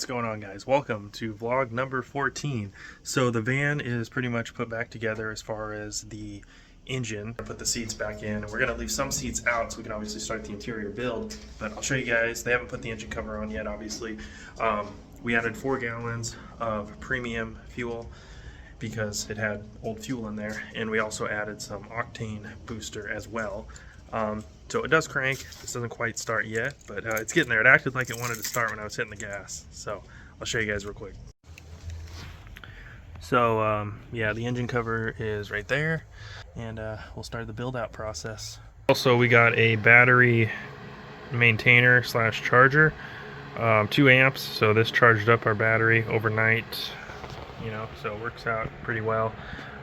What's going on, guys? Welcome to vlog number 14. So the van is pretty much put back together as far as the engine. I put the seats back in. We're gonna leave some seats out so we can obviously start the interior build, but I'll show you guys. They haven't put the engine cover on yet, obviously. We added 4 gallons of premium fuel because it had old fuel in there, and we also added some octane booster as well. So it does crank. This doesn't quite start yet, but it's getting there. It acted like it wanted to start when I was hitting the gas. So I'll show you guys real quick. So yeah, the engine cover is right there, and we'll start the build out process. Also, we got a battery maintainer slash charger, 2 amps. So this charged up our battery overnight, so it works out pretty well.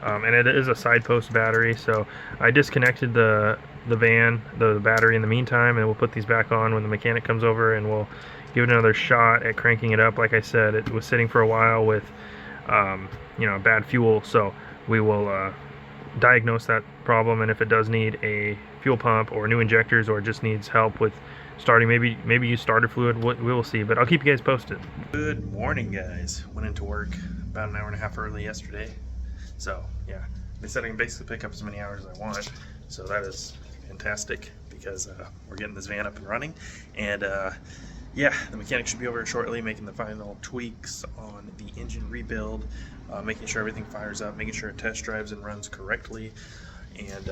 And it is a side post battery, so I disconnected the battery in the meantime, and we'll put these back on when the mechanic comes over, and we'll give it another shot at cranking it up. Like I said, it was sitting for a while with bad fuel, so we will diagnose that problem, and if it does need a fuel pump or new injectors, or just needs help with starting, maybe use starter fluid, we will see, but I'll keep you guys posted. Good morning, guys. Went into work about an hour and a half early yesterday. So yeah, they said I can basically pick up as many hours as I want, so that is fantastic because we're getting this van up and running, and yeah, the mechanic should be over shortly making the final tweaks on the engine rebuild, making sure everything fires up, making sure it test drives and runs correctly, and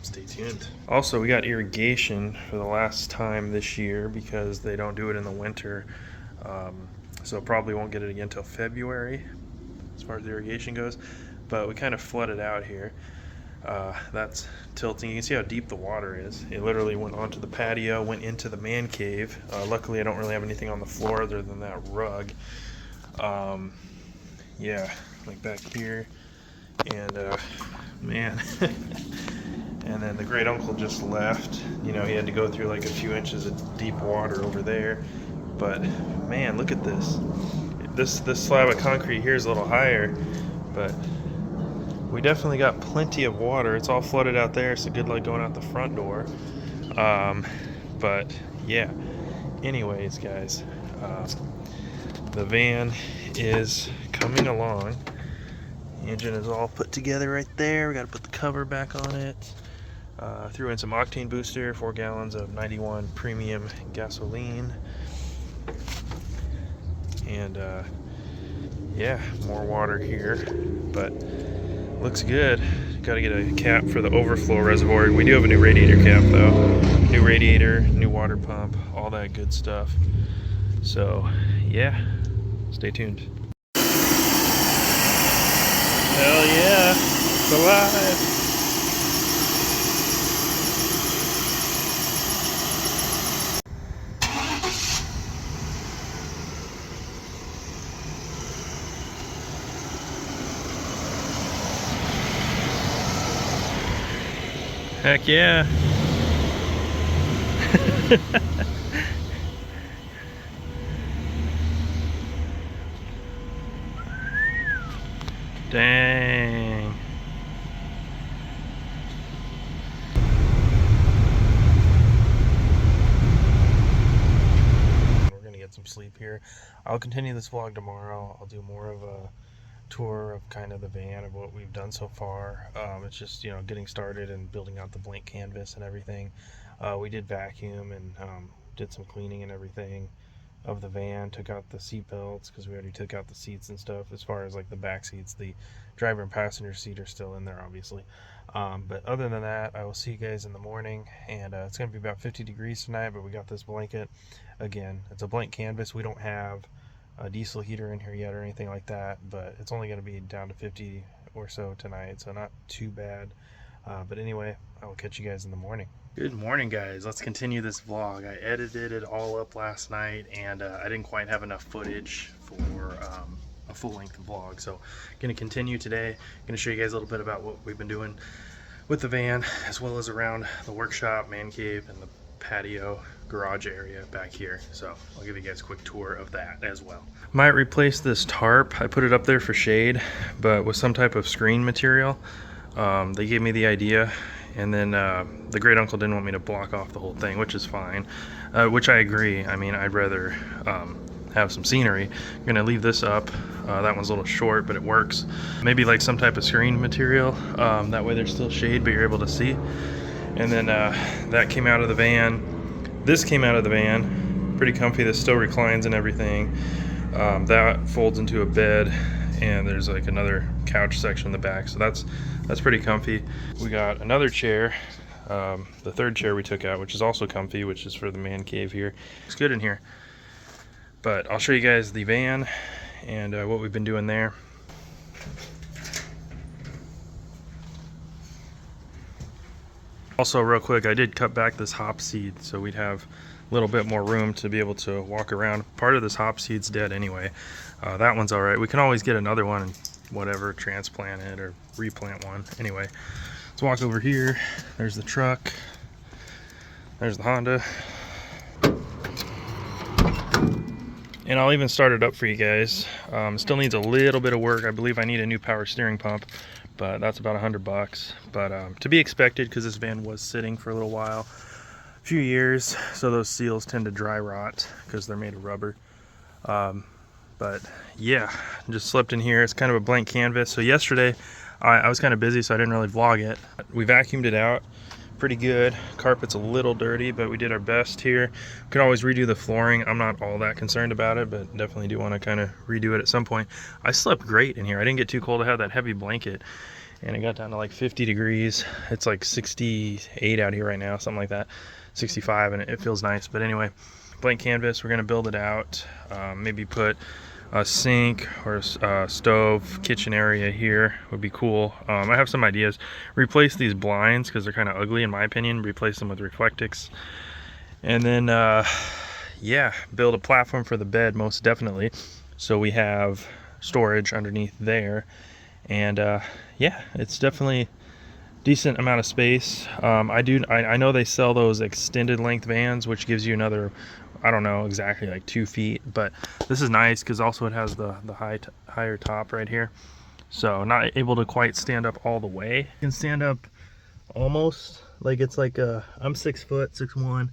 stay tuned. Also, we got irrigation for the last time this year because they don't do it in the winter, so probably won't get it again until February as far as the irrigation goes, but we kind of flooded out here. That's tilting. You can see how deep the water is. It literally went onto the patio, went into the man cave. Luckily, I don't really have anything on the floor other than that rug. Yeah, like back here, and man. And then the great uncle just left. He had to go through like a few inches of deep water over there, but man, look at this. This slab of concrete here is a little higher, but we definitely got plenty of water. It's all flooded out there, so good luck going out the front door. But yeah, anyways, guys, the van is coming along. The engine is all put together right there. We got to put the cover back on it. Threw in some octane booster, 4 gallons of 91 premium gasoline. And yeah, more water here, but looks good. Got to get a cap for the overflow reservoir. We do have a new radiator cap though. New radiator, new water pump, all that good stuff. So yeah, stay tuned. Hell yeah, it's alive. Heck yeah. Dang. We're gonna get some sleep here. I'll continue this vlog tomorrow. I'll do more of a tour of kind of the van of what we've done so far. It's just getting started and building out the blank canvas and everything. We did vacuum and did some cleaning and everything of the van, took out the seat belts because we already took out the seats and stuff. As far as like the back seats, the driver and passenger seat are still in there obviously, but other than that, I will see you guys in the morning. And it's gonna be about 50 degrees tonight, but we got this blanket. Again, it's a blank canvas. We don't have a diesel heater in here yet or anything like that, but it's only going to be down to 50 or so tonight, so not too bad. But anyway, I will catch you guys in the morning. Good morning, guys. Let's continue this vlog. I edited it all up last night, and I didn't quite have enough footage for a full-length vlog, so I'm going to continue today. I'm going to show you guys a little bit about what we've been doing with the van, as well as around the workshop, man cave, and the patio garage area back here. So I'll give you guys a quick tour of that as well. Might replace this tarp. I put it up there for shade, but with some type of screen material. They gave me the idea, and then the great uncle didn't want me to block off the whole thing, which is fine, which I agree. I mean, I'd rather have some scenery. I'm gonna leave this up. That one's a little short, but it works. Maybe like some type of screen material. That way there's still shade, but you're able to see. And then that came out of the van. This came out of the van. Pretty comfy. This still reclines and everything. That folds into a bed, and there's like another couch section in the back. So that's pretty comfy. We got another chair. The third chair we took out, which is also comfy, which is for the man cave here. It's good in here. But I'll show you guys the van and what we've been doing there. Also, real quick, I did cut back this hop seed so we'd have a little bit more room to be able to walk around. Part of this hop seed's dead anyway. That one's all right. We can always get another one and whatever, transplant it or replant one. Anyway, let's walk over here. There's the truck. There's the Honda. And I'll even start it up for you guys. Still needs a little bit of work. I believe I need a new power steering pump, but that's about $100. But to be expected, because this van was sitting for a little while, a few years, so those seals tend to dry rot because they're made of rubber. But yeah, just slept in here. It's kind of a blank canvas. So yesterday I was kind of busy, so I didn't really vlog it. We vacuumed it out pretty good. Carpet's a little dirty, but we did our best here. We could always redo the flooring. I'm not all that concerned about it, but definitely do want to kind of redo it at some point. I slept great in here. I didn't get too cold to have that heavy blanket, and it got down to like 50 degrees. It's like 68 out here right now, something like that, 65, and it feels nice. But anyway, blank canvas. We're gonna build it out. Maybe put a sink or a stove, kitchen area here would be cool. I have some ideas. Replace these blinds because they're kind of ugly in my opinion. Replace them with Reflectix. And then, yeah, build a platform for the bed most definitely. So we have storage underneath there. And yeah, it's definitely decent amount of space. I know they sell those extended length vans, which gives you another, I don't know exactly, like 2 feet, but this is nice because also it has the higher top right here. So not able to quite stand up all the way. You can stand up almost, like it's like I'm 6 foot, 6'1",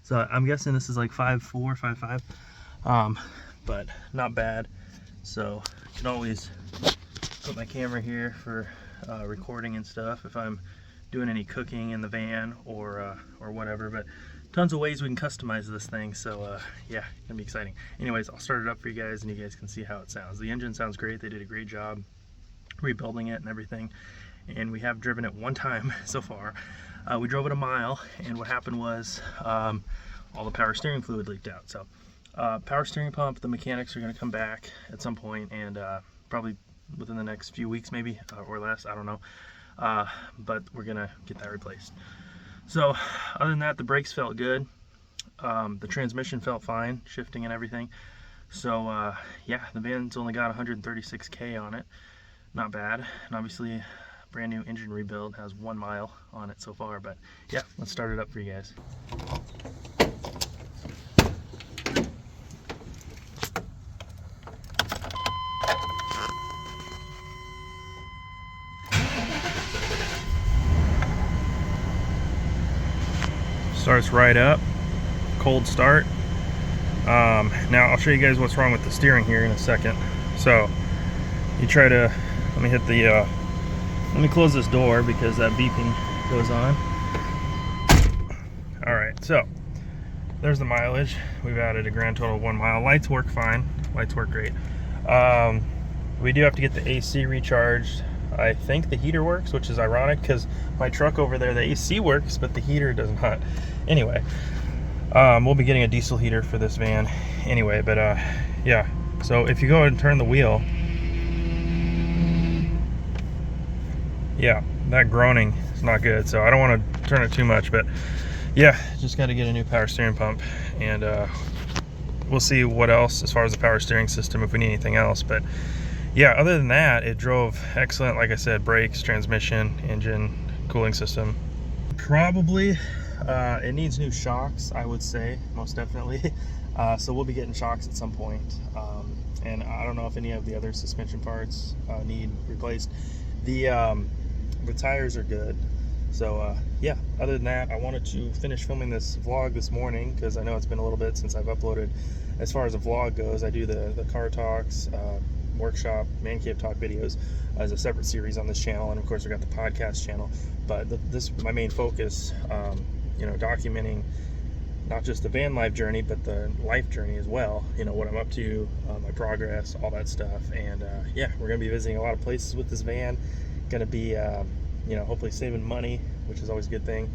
so I'm guessing this is like 5'4", 5'5", but not bad. So I can always put my camera here for recording and stuff if I'm doing any cooking in the van or whatever. But tons of ways we can customize this thing, so yeah, gonna be exciting. Anyways, I'll start it up for you guys and you guys can see how it sounds. The engine sounds great. They did a great job rebuilding it and everything, and we have driven it one time so far. We drove it a mile, and what happened was all the power steering fluid leaked out. So power steering pump, the mechanics are going to come back at some point, and probably within the next few weeks maybe, or less, I don't know, but we're gonna get that replaced. So other than that, the brakes felt good. The transmission felt fine, shifting and everything. So yeah, the van's only got 136K on it, not bad. And obviously brand new engine rebuild, has 1 mile on it so far. But yeah, let's start it up for you guys. Starts right up, cold start. Now I'll show you guys what's wrong with the steering here in a second. So you try to, let me hit the, let me close this door because that beeping goes on. All right, so there's the mileage. We've added a grand total of 1 mile. Lights work fine, lights work great. We do have to get the AC recharged. I think the heater works, which is ironic because my truck over there, the AC works, but the heater does not. Anyway, we'll be getting a diesel heater for this van anyway, but yeah. So if you go and turn the wheel, yeah, that groaning is not good. So I don't want to turn it too much, but yeah, just got to get a new power steering pump, and we'll see what else as far as the power steering system, if we need anything else. But yeah, other than that, it drove excellent. Like I said, brakes, transmission, engine, cooling system. Probably it needs new shocks, I would say, most definitely. So we'll be getting shocks at some point. And I don't know if any of the other suspension parts need replaced. The tires are good, So yeah, other than that, I wanted to finish filming this vlog this morning because I know it's been a little bit since I've uploaded. As far as a vlog goes, I do the car talks, workshop, man cave talk videos as a separate series on this channel, and of course we got the podcast channel. But this my main focus, you know, documenting not just the van life journey, but the life journey as well. You know, what I'm up to, my progress, all that stuff. And yeah, we're gonna be visiting a lot of places with this van. Gonna be you know, hopefully saving money, which is always a good thing.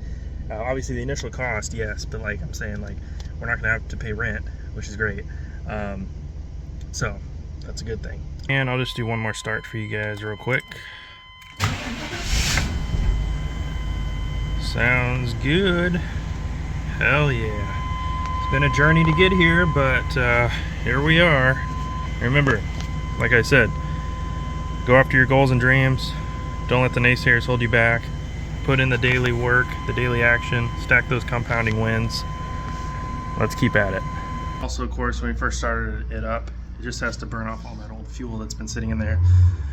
Obviously the initial cost, yes, but like I'm saying, like we're not gonna have to pay rent, which is great. So that's a good thing. And I'll just do one more start for you guys real quick. Sounds good. Hell yeah. It's been a journey to get here, but here we are. Remember, like I said, go after your goals and dreams. Don't let the naysayers hold you back. Put in the daily work, the daily action, stack those compounding wins. Let's keep at it. Also, of course, when we first started it up, it just has to burn off all that old fuel that's been sitting in there.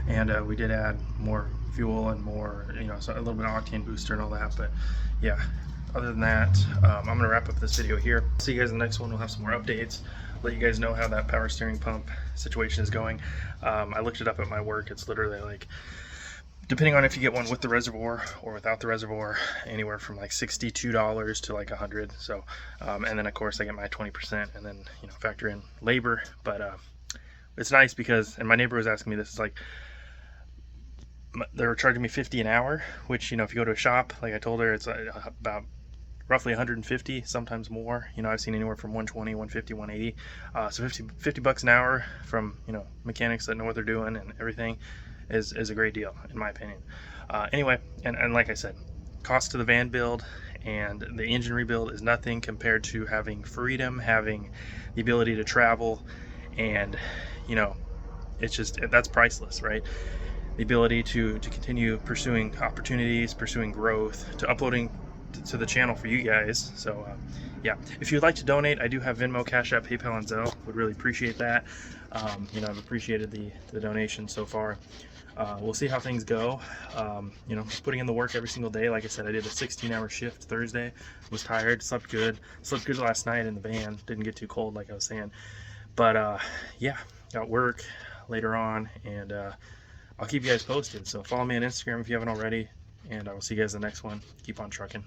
And we did add more fuel and more, you know, so a little bit of octane booster and all that. But yeah, other than that, I'm gonna wrap up this video here. See you guys in the next one. We'll have some more updates. Let you guys know how that power steering pump situation is going. I looked it up at my work. It's literally like, depending on if you get one with the reservoir or without the reservoir, anywhere from like $62 to like $100. So, and then of course I get my 20%, and then, you know, factor in labor. But it's nice because, and my neighbor was asking me this, it's like they were charging me $50 an hour, which, you know, if you go to a shop, like I told her, it's about roughly 150, sometimes more. You know, I've seen anywhere from 120, 150, 180. So 50 bucks an hour from, you know, mechanics that know what they're doing and everything is a great deal, in my opinion. Anyway, and like I said, cost to the van build and the engine rebuild is nothing compared to having freedom, having the ability to travel, and, you know, it's just, that's priceless, right? The ability to continue pursuing opportunities, pursuing growth, to uploading to the channel for you guys. So yeah, if you'd like to donate, I do have Venmo, Cash App, PayPal, and Zelle. Would really appreciate that. You know, I've appreciated the donation so far. We'll see how things go. You know, putting in the work every single day. Like I said, I did a 16-hour shift Thursday. Was tired, slept good last night in the van. Didn't get too cold, like I was saying. But yeah, got work later on, and I'll keep you guys posted. So follow me on Instagram if you haven't already, and I will see you guys in the next one. Keep on trucking.